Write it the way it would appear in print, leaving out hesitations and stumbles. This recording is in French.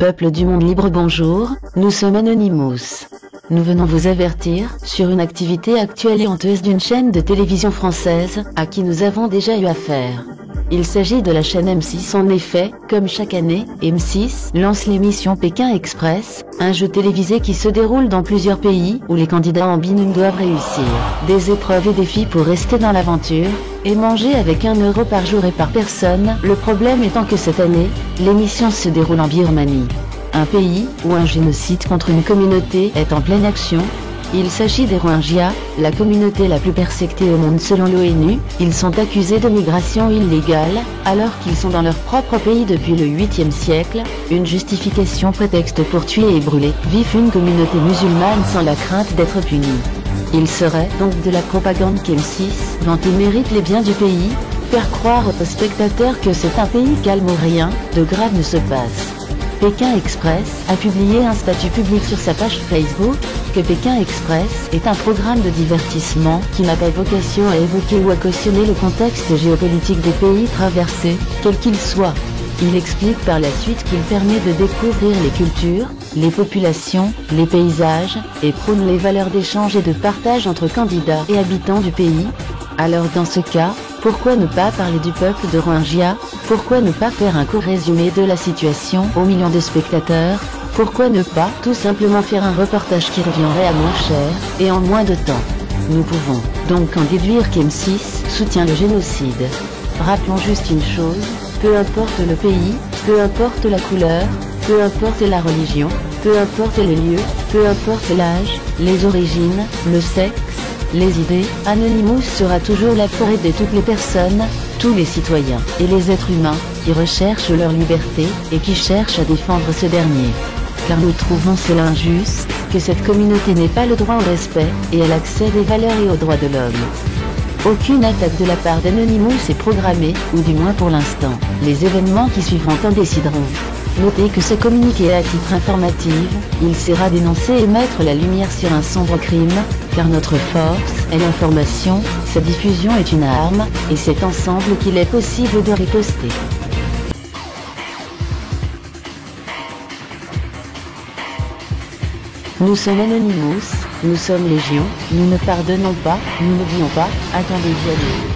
Peuple du monde libre, bonjour, nous sommes Anonymous. Nous venons vous avertir sur une activité actuelle et honteuse d'une chaîne de télévision française à qui nous avons déjà eu affaire. Il s'agit de la chaîne M6. En effet, comme chaque année, M6 lance l'émission Pékin Express, un jeu télévisé qui se déroule dans plusieurs pays où les candidats en binôme doivent réussir des épreuves et défis pour rester dans l'aventure et manger avec 1 euro par jour et par personne. Le problème étant que cette année, l'émission se déroule en Birmanie, un pays où un génocide contre une communauté est en pleine action. Il s'agit des Rohingyas, la communauté la plus persécutée au monde selon l'ONU. Ils sont accusés de migration illégale, alors qu'ils sont dans leur propre pays depuis le 8e siècle, une justification prétexte pour tuer et brûler vif une communauté musulmane sans la crainte d'être punis. Il serait donc de la propagande qu'M6, dont il mérite les biens du pays, faire croire aux spectateurs que c'est un pays calme où rien de grave ne se passe. Pékin Express a publié un statut public sur sa page Facebook que Pékin Express est un programme de divertissement qui n'a pas vocation à évoquer ou à cautionner le contexte géopolitique des pays traversés, quel qu'il soit. Il explique par la suite qu'il permet de découvrir les cultures, les populations, les paysages, et prône les valeurs d'échange et de partage entre candidats et habitants du pays. Alors dans ce cas, pourquoi ne pas parler du peuple de Rohingya? Pourquoi ne pas faire un court résumé de la situation aux millions de spectateurs? Pourquoi ne pas tout simplement faire un reportage qui reviendrait à moins cher, et en moins de temps? Nous pouvons donc en déduire qu'M6 soutient le génocide. Rappelons juste une chose, peu importe le pays, peu importe la couleur, peu importe la religion, peu importe les lieux, peu importe l'âge, les origines, le sexe, les idées, Anonymous sera toujours là pour aider toutes les personnes, tous les citoyens et les êtres humains qui recherchent leur liberté et qui cherchent à défendre ce dernier. Car nous trouvons cela injuste, que cette communauté n'ait pas le droit au respect et à l'accès des valeurs et aux droits de l'homme. Aucune attaque de la part d'Anonymous est programmée, ou du moins pour l'instant. Les événements qui suivront en décideront. Notez que ce communiqué est à titre informatif, il sert à dénoncer et mettre la lumière sur un sombre crime, car notre force est l'information, sa diffusion est une arme, et c'est ensemble qu'il est possible de riposter. Nous sommes Anonymous, nous sommes Légion, nous ne pardonnons pas, nous n'oublions pas, attendez d'y aller.